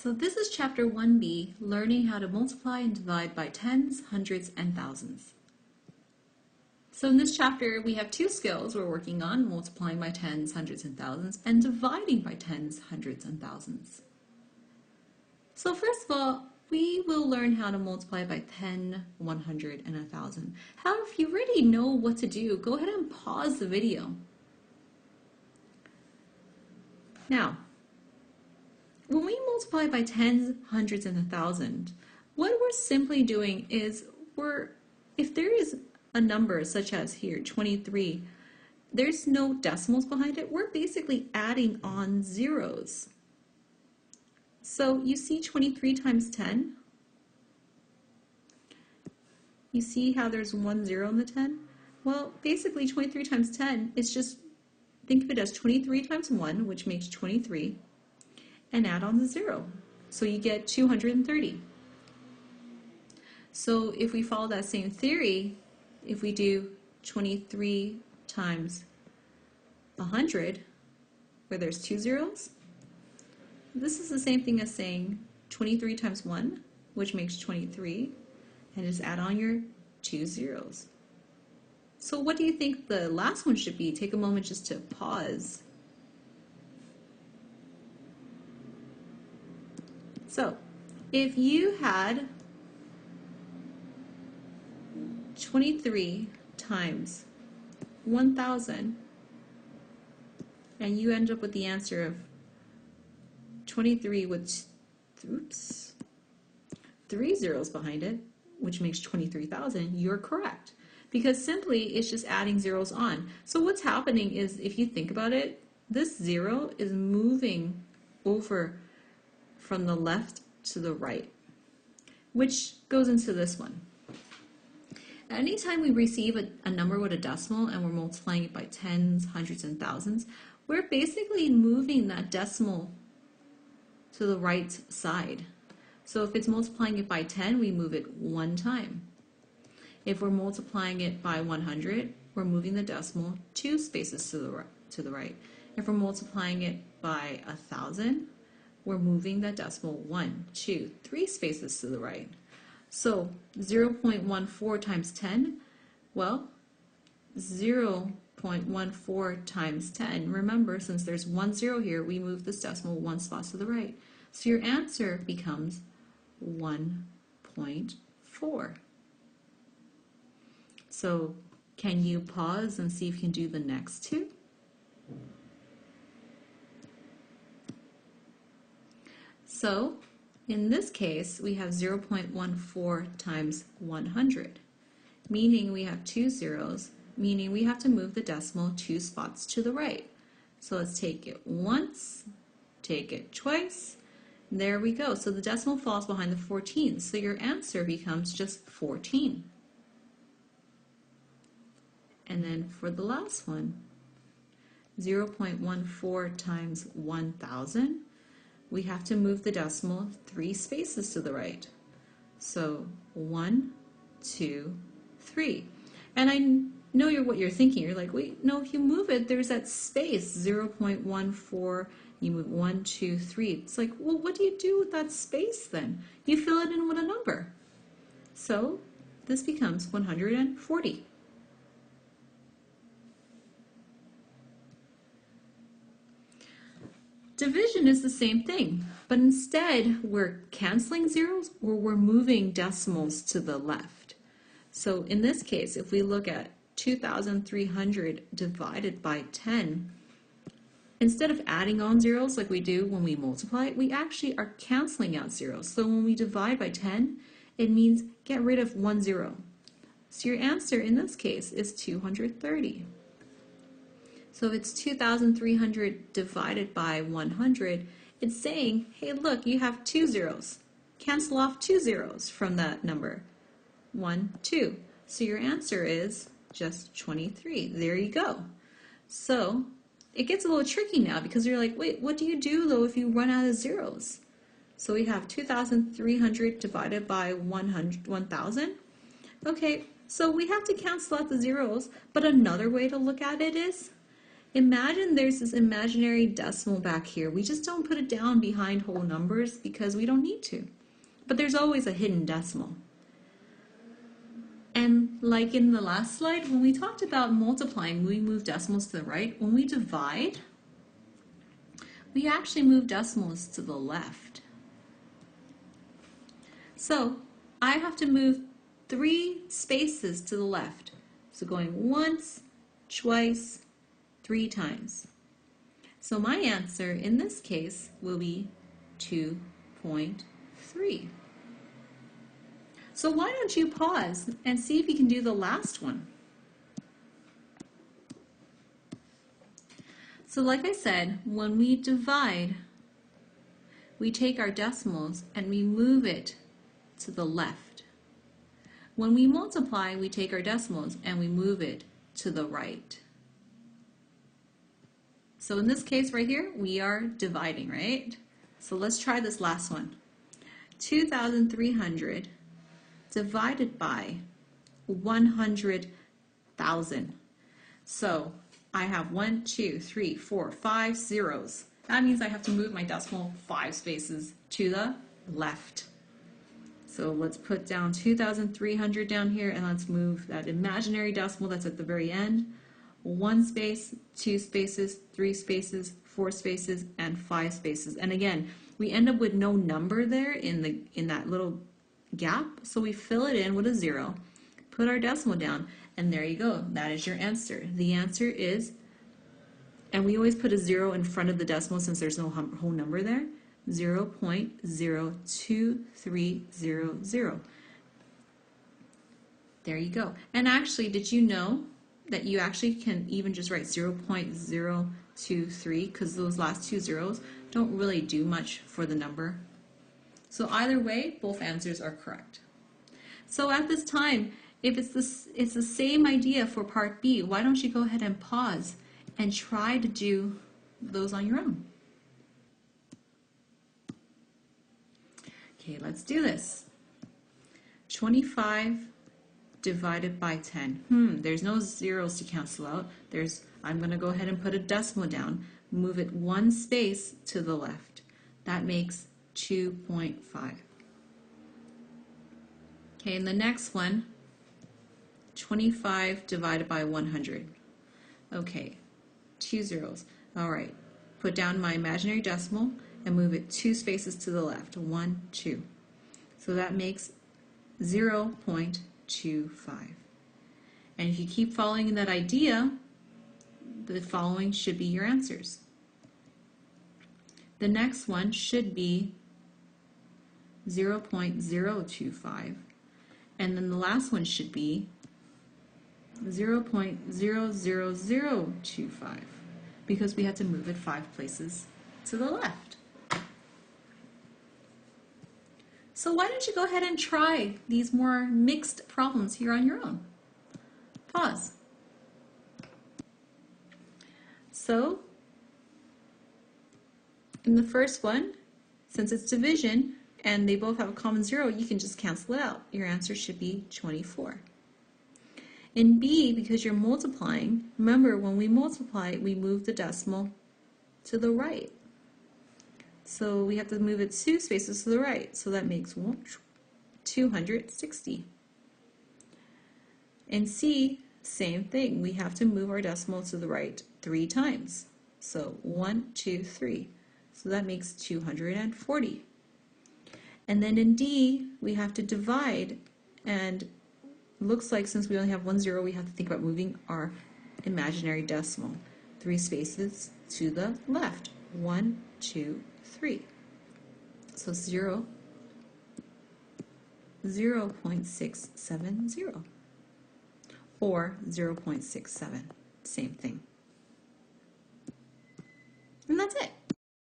So this is chapter 1b, learning how to multiply and divide by tens, hundreds, and thousands. So in this chapter, we have two skills we're working on, multiplying by tens, hundreds, and thousands, and dividing by tens, hundreds, and thousands. So first of all, we will learn how to multiply by 10, 100, and 1,000. However, if you already know what to do, go ahead and pause the video. Now, when we multiply by tens, hundreds, and 1,000, what we're simply doing is if there is a number such as here, 23, there's no decimals behind it, we're basically adding on zeros. So you see 23 times 10? You see how there's 1 0 in the 10? Well, basically 23 times 10 is just, think of it as 23 times 1, which makes 23, and add on the 0. So you get 230. So if we follow that same theory, if we do 23 times 100, where there's 2 zeros, this is the same thing as saying 23 times 1, which makes 23, and just add on your 2 zeros. So what do you think the last one should be? Take a moment just to pause. So if you had 23 times 1,000, and you end up with the answer of 23 with 3 zeros behind it, which makes 23,000, you're correct. Because simply it's just adding zeros on. So what's happening is, if you think about it, this 0 is moving over from the left to the right, which goes into this one. Anytime we receive a number with a decimal and we're multiplying it by tens, hundreds, and thousands, we're basically moving that decimal to the right side. So if it's multiplying it by 10, we move it 1 time. If we're multiplying it by 100, we're moving the decimal 2 spaces to the right. If we're multiplying it by 1,000, we're moving that decimal 1, 2, 3 spaces to the right. So 0.14 times 10, well, 0.14 times 10. Remember, since there's 1 0 here, we move this decimal 1 spot to the right. So your answer becomes 1.4. So can you pause and see if you can do the next two? So in this case, we have 0.14 times 100, meaning we have 2 zeros, meaning we have to move the decimal 2 spots to the right. So let's take it once, take it twice, there we go. So the decimal falls behind the 14, so your answer becomes just 14. And then for the last one, 0.14 times 1,000, we have to move the decimal 3 spaces to the right. So 1, 2, 3. And I know what you're thinking. You're like, wait, no, if you move it, there's that space, 0.14, you move 1, 2, 3. It's like, well, what do you do with that space then? You fill it in with a number. So this becomes 140. Division is the same thing, but instead we're canceling zeros or we're moving decimals to the left. So in this case, if we look at 2,300 divided by 10, instead of adding on zeros like we do when we multiply, we actually are canceling out zeros. So when we divide by 10, it means get rid of 1 0. So your answer in this case is 230. So if it's 2,300 divided by 100, it's saying, hey, look, you have 2 zeros. Cancel off 2 zeros from that number. 1, 2. So your answer is just 23. There you go. So it gets a little tricky now because you're like, wait, what do you do though if you run out of zeros? So we have 2,300 divided by 1,000. Okay, so we have to cancel out the zeros, but another way to look at it is, Imagine there's this imaginary decimal back here. We just don't put it down behind whole numbers because we don't need to. But there's always a hidden decimal. And like in the last slide, when we talked about multiplying, we move decimals to the right. When we divide, we actually move decimals to the left. So I have to move 3 spaces to the left. So going once, twice, 3 times. So my answer in this case will be 2.3. So why don't you pause and see if you can do the last one? So like I said, when we divide, we take our decimals and we move it to the left. When we multiply, we take our decimals and we move it to the right. So in this case right here, we are dividing, right? So let's try this last one. 2,300 divided by 100,000. So I have 1, 2, 3, 4, 5 zeros. That means I have to move my decimal 5 spaces to the left. So let's put down 2,300 down here and let's move that imaginary decimal that's at the very end. 1 space, 2 spaces, 3 spaces, 4 spaces, and 5 spaces. And again, we end up with no number there in that little gap, so we fill it in with a 0, put our decimal down, and there you go. That is your answer. The answer is, and we always put a 0 in front of the decimal since there's no whole number there, 0.02300. There you go. And actually, did you know that you actually can even just write 0.023 because those last 2 zeros don't really do much for the number? So either way, both answers are correct. So at this time, if it's the same idea for part B, why don't you go ahead and pause and try to do those on your own? Okay, let's do this. 25 divided by 10. There's no zeros to cancel out. I'm going to go ahead and put a decimal down, move it 1 space to the left. That makes 2.5. Okay, and the next one, 25 divided by 100. Okay, 2 zeros. All right, put down my imaginary decimal and move it 2 spaces to the left. 1, 2. So that makes 0.25. And if you keep following that idea, the following should be your answers. The next one should be 0.025, and then the last one should be 0.00025 because we had to move it 5 places to the left. So why don't you go ahead and try these more mixed problems here on your own? Pause. So in the first one, since it's division and they both have a common 0, you can just cancel it out. Your answer should be 24. In B, because you're multiplying, remember when we multiply, we move the decimal to the right. So we have to move it 2 spaces to the right. So that makes 260. In C, same thing. We have to move our decimal to the right 3 times. So 1, 2, 3. So that makes 240. And then in D, we have to divide, and looks like since we only have 1 0, we have to think about moving our imaginary decimal 3 spaces to the left. 1, 2, 3. So 0.670 or 0.67, same thing. And that's it.